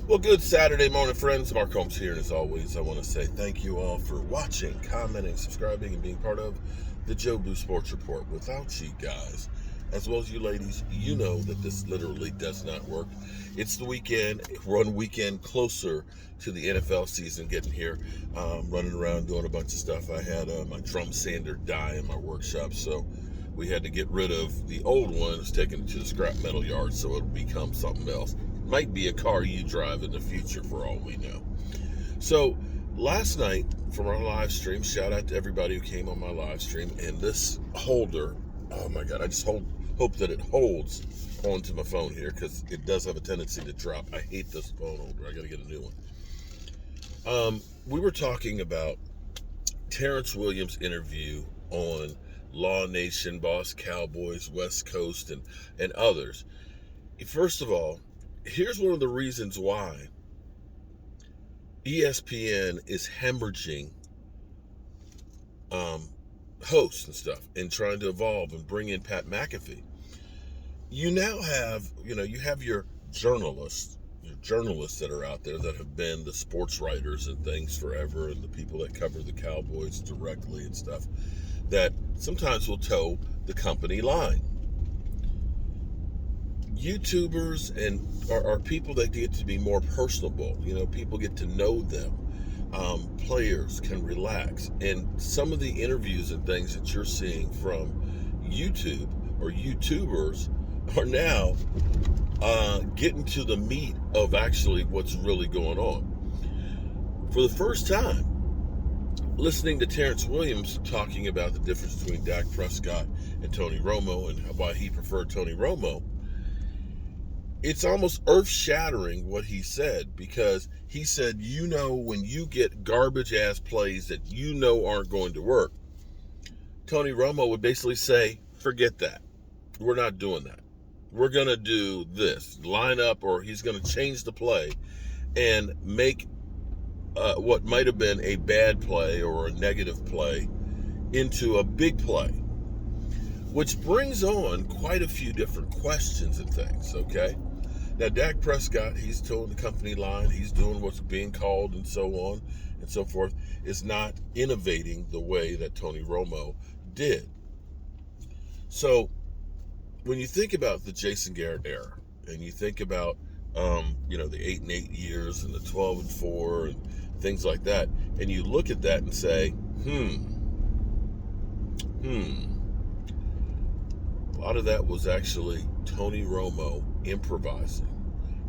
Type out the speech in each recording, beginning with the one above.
Well, good Saturday morning, friends. Mark Holmes here, and as always, I want to say thank you all for watching, commenting, subscribing, and being part of the Joe Blue Sports Report. Without you guys, as well as you ladies, you know that this literally does not work. It's the weekend. We're one weekend closer to the NFL season getting here. Running around doing a bunch of stuff. I had my drum sander die in my workshop, so we had to get rid of the old ones, taking it to the scrap metal yard so it'll become something else. Might be a car you drive in the future for all we know. So last night from our live stream, shout out to everybody who came on my live stream, and this holder, oh my God, I just hope that it holds onto my phone here because it does have a tendency to drop. I hate this phone holder. I got to get a new one. We were talking about Terrace Williams' interview on Law Nation, Boss Cowboys, West Coast, and others. First of all, here's one of the reasons why ESPN is hemorrhaging hosts and stuff and trying to evolve and bring in Pat McAfee. You now have, you have your journalists that are out there that have been the sports writers and things forever, and the people that cover the Cowboys directly and stuff that sometimes will toe the company line. YouTubers are people that get to be more personable. People get to know them. Players can relax. And some of the interviews and things that you're seeing from YouTube or YouTubers are now getting to the meat of actually what's really going on. For the first time, listening to Terrace Williams talking about the difference between Dak Prescott and Tony Romo and why he preferred Tony Romo, it's almost earth-shattering what he said, because he said, when you get garbage-ass plays that aren't going to work, Tony Romo would basically say, forget that. We're not doing that. We're going to do this. Line up, or he's going to change the play and make what might have been a bad play or a negative play into a big play, which brings on quite a few different questions and things, okay? Now, Dak Prescott, he's told the company line, he's doing what's being called and so on and so forth, is not innovating the way that Tony Romo did. So, when you think about the Jason Garrett era, and you think about, the 8-8 years and the 12-4 and things like that, and you look at that and say, a lot of that was actually Tony Romo improvising.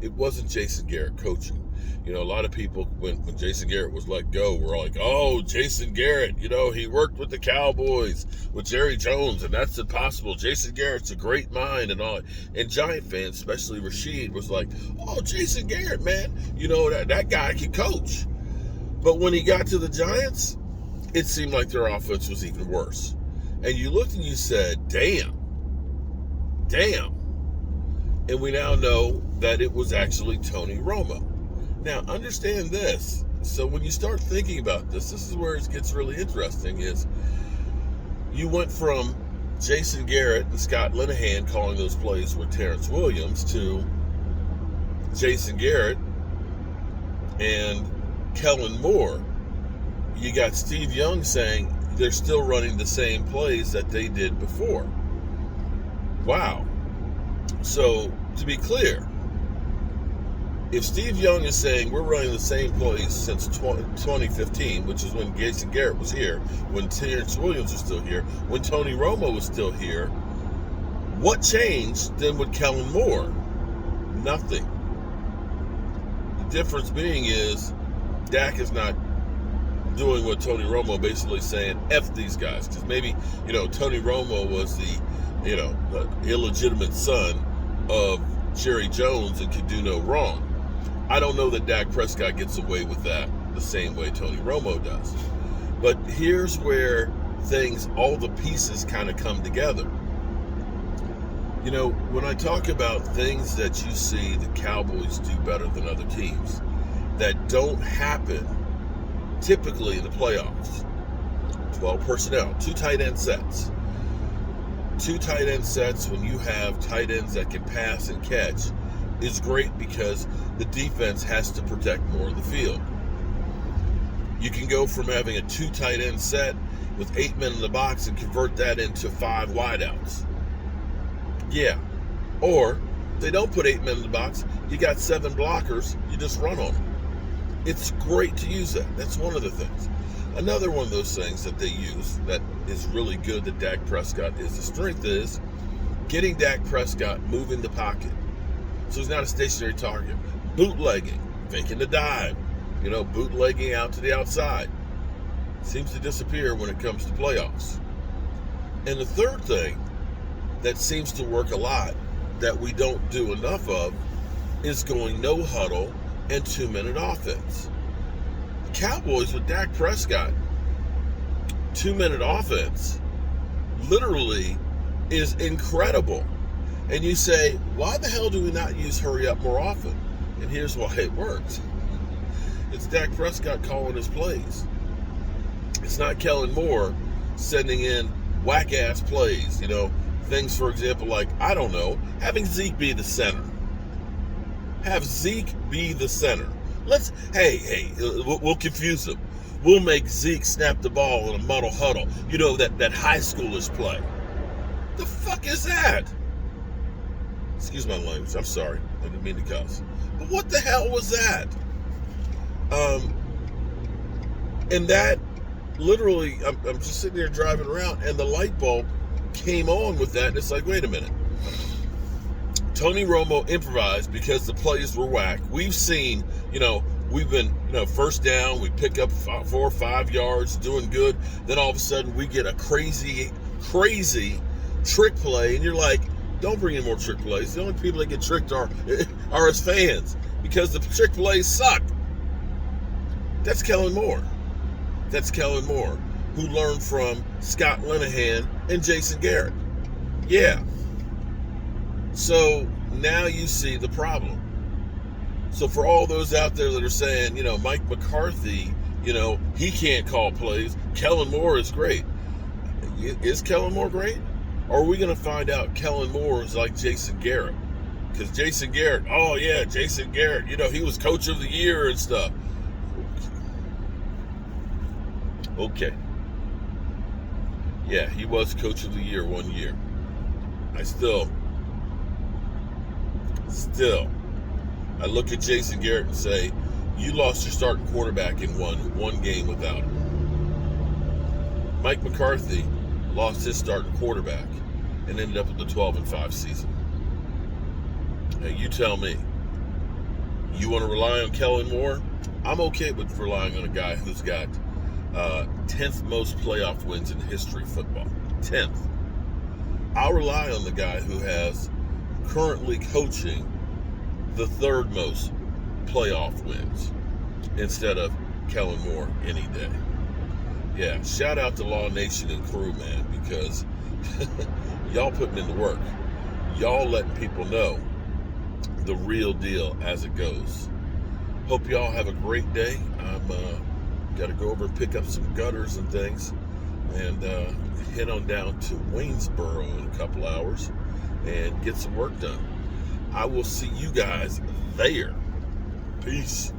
It wasn't Jason Garrett coaching. A lot of people, when Jason Garrett was let go, were like, oh, Jason Garrett, he worked with the Cowboys, with Jerry Jones, and that's impossible. Jason Garrett's a great mind and all. And Giant fans, especially Rashid, was like, oh, Jason Garrett, man, that guy can coach. But when he got to the Giants, it seemed like their offense was even worse. And you looked and you said, damn. And we now know that it was actually Tony Romo. Now, understand this. So when you start thinking about this is where it gets really interesting, is you went from Jason Garrett and Scott Linehan calling those plays with Terrace Williams to Jason Garrett and Kellen Moore. You got Steve Young saying they're still running the same plays that they did before. Wow. So, to be clear, if Steve Young is saying we're running the same plays since 2015, which is when Jason Garrett was here, when Terrace Williams was still here, when Tony Romo was still here, what changed then with Kellen Moore? Nothing. The difference being is Dak is not doing what Tony Romo basically saying, F these guys. Because maybe, Tony Romo was the illegitimate son of Jerry Jones and could do no wrong. I don't know that Dak Prescott gets away with that the same way Tony Romo does. But here's where all the pieces kind of come together. When I talk about things that you see the Cowboys do better than other teams that don't happen typically in the playoffs, 12 personnel, 2 tight end sets. 2 tight end sets, when you have tight ends that can pass and catch, is great because the defense has to protect more of the field. You can go from having a 2 tight end set with 8 men in the box and convert that into 5 wideouts. Yeah. Or if they don't put 8 men in the box, you got 7 blockers, you just run on them. It's great to use that. That's one of the things. Another one of those things that they use that is really good that Dak Prescott is the strength is getting Dak Prescott moving the pocket. So he's not a stationary target. Bootlegging, faking the dive, bootlegging out to the outside. Seems to disappear when it comes to playoffs. And the third thing that seems to work a lot that we don't do enough of is going no huddle and 2-minute offense. The Cowboys with Dak Prescott, 2-minute offense literally is incredible. And you say, why the hell do we not use hurry up more often? And here's why it works. It's Dak Prescott calling his plays. It's not Kellen Moore sending in whack-ass plays, things, for example, like, I don't know, having Zeke be the center. Have Zeke be the center. We'll confuse them. We'll make Zeke snap the ball in a muddle huddle. That high schoolers play. The fuck is that? Excuse my language. I'm sorry. I didn't mean to cuss. But what the hell was that? And that literally, I'm just sitting there driving around, and the light bulb came on with that. And it's like, wait a minute. Tony Romo improvised because the plays were whack. We've seen, we've been, first down, we pick up 4 or 5 yards, doing good. Then all of a sudden we get a crazy trick play, and you're like, don't bring in more trick plays. The only people that get tricked are us fans because the trick plays suck. That's Kellen Moore. Who learned from Scott Linehan and Jason Garrett. Yeah. So now you see the problem. So for all those out there that are saying, Mike McCarthy, he can't call plays. Kellen Moore is great. Is Kellen Moore great? Or are we going to find out Kellen Moore is like Jason Garrett? Because Jason Garrett, he was coach of the year and stuff. Okay. Yeah, he was coach of the year 1 year. I look at Jason Garrett and say, you lost your starting quarterback in one game without him. Mike McCarthy lost his starting quarterback and ended up with the 12-5 season. Now you tell me. You want to rely on Kellen Moore? I'm okay with relying on a guy who's got 10th most playoff wins in history of football. 10th. I'll rely on the guy who has currently coaching the 3rd most playoff wins instead of Kellen Moore any day. Yeah, shout out to Law Nation and crew, man, because y'all putting in the work. Y'all letting people know the real deal as it goes. Hope y'all have a great day. I'm got to go over and pick up some gutters and things and head on down to Waynesboro in a couple hours and get some work done. I will see you guys there. Peace.